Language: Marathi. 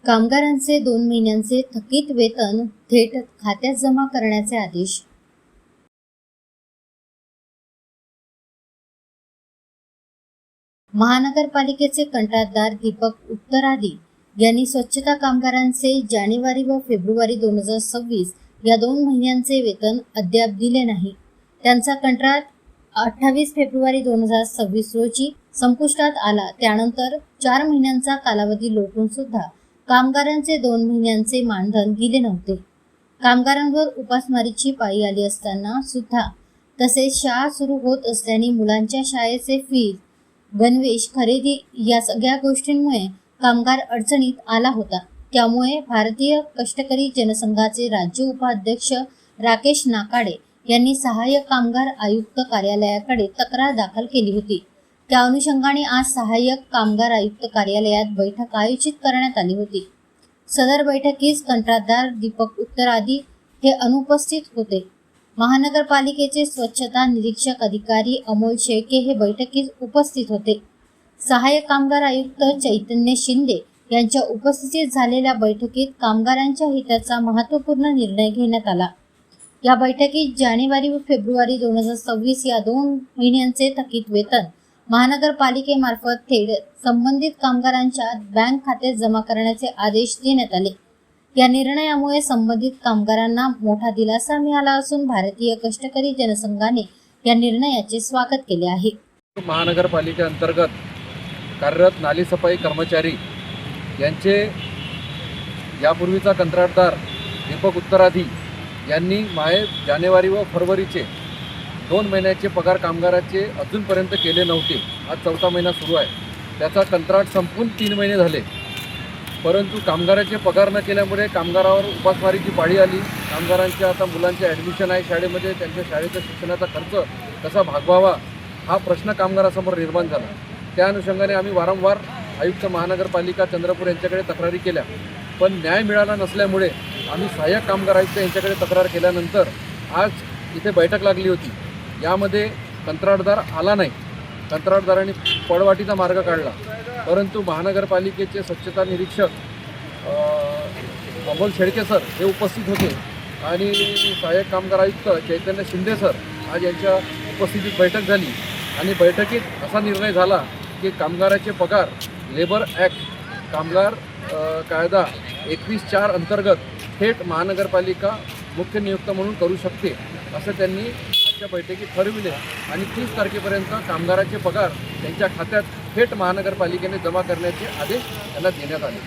कामगारांचे 2 महिन्यांचे थकीत वेतन थेट खात्यात जमा करण्याचे आदेश. महानगरपालिकेचे कंत्राटदार दीपक उत्तरादी यांनी स्वच्छता कामगारांचे जानेवारी व फेब्रुवारी 2026 या 2 महिन्यांचे वेतन अद्याप दिले नाही. त्यांचा कंत्राट 28 फेब्रुवारी 2026 रोजी संपुष्टात आला. त्यानंतर 4 महिन्यांचा कालावधी लोटून सुद्धा कामगारांचे 2 महिन्यांचे मानधन दिले नव्हते. कामगारांवर उपासमारीची पाळी आली असताना सुद्धा तसेच शाळा सुरू होत असल्याने मुलांच्या शाळेचे फीस, गणवेश खरेदी या सगळ्या गोष्टींमुळे कामगार अडचणीत आला होता. त्यामुळे भारतीय कष्टकरी जनसंघाचे राज्य उपाध्यक्ष राकेश नाकाडे यांनी सहाय्यक कामगार आयुक्त कार्यालयाकडे तक्रार दाखल केली होती. त्या अनुषंगाने आज सहाय्यक कामगार आयुक्त कार्यालयात बैठक आयोजित करण्यात आली होती. सदर बैठकीस कंत्राटदार दीपक उत्तरादी हे अनुपस्थित होते. महानगरपालिकेचे स्वच्छता निरीक्षक अधिकारी अमोल शेळके हे बैठकीस उपस्थित होते. सहाय्यक कामगार आयुक्त चैतन्य शिंदे यांच्या उपस्थितीत झालेल्या बैठकीत कामगारांच्या हिताचा महत्त्वपूर्ण निर्णय घेण्यात आला. या बैठकीत जानेवारी व फेब्रुवारी 2026 या 2 महिन्यांचे थकीत वेतन महानगरपालिकेमार्फत थेट संबंधित कामगारांच्या बँक खात्यात जमा करण्याचे आदेश देण्यात आले. या निर्णयामुळे संबंधित कामगारांना मोठा दिलासा मिळाला असून भारतीय कष्टकरी जनसंघाने या निर्णयाचे स्वागत केले आहे. महानगरपालिकेअंतर्गत कार्यरत नाली सफाई कर्मचारी यांचे यापूर्वीचा कंत्राटदार दीपक उत्तरादी यांनी जानेवारी व फरवरीचे 2 महिन्याचे पगार कामगाराचे अजूनपर्यंत केले नव्हते. आज 4था महिना सुरू आहे. त्याचा कंत्राट संपून 3 महिने झाले, परंतु कामगाराचे पगार न केल्यामुळे कामगारावर उपासमारीची पाळी आली. कामगारांच्या आता मुलांचे ॲडमिशन आहे शाळेमध्ये, त्यांच्या शाळेच्या शिक्षणाचा खर्च कसा भागवावा हा प्रश्न कामगारासमोर निर्माण झाला. त्या अनुषंगाने आम्ही वारंवार आयुक्त महानगरपालिका चंद्रपूर यांच्याकडे तक्रारी केल्या, पण न्याय मिळाला नसल्यामुळे आम्ही सहाय्यक कामगार आयुक्त यांच्याकडे तक्रार केल्यानंतर आज इथे बैठक लागली होती. यामध्ये कंत्राटदार आला नाही. कंत्राटदारांनी पळवाटीचा मार्ग काढला, परंतु महानगरपालिकेचे स्वच्छता निरीक्षक अमोल शेळके सर हे उपस्थित होते आणि सहाय्यक कामगार आयुक्त चैतन्य शिंदे सर आज यांच्या उपस्थितीत बैठक झाली आणि बैठकीत असा निर्णय झाला की कामगाराचे पगार लेबर ॲक्ट कामगार कायदा 21(4) अंतर्गत थेट महानगरपालिका मुख्य नियुक्त म्हणून करू शकते असं त्यांनी आजच्या बैठकीत ठरविले आणि 30 तारखेपर्यंत कामगाराचे पगार त्यांच्या खात्यात थेट महानगरपालिकेने जमा करण्याचे आदेश त्यांना देण्यात आले.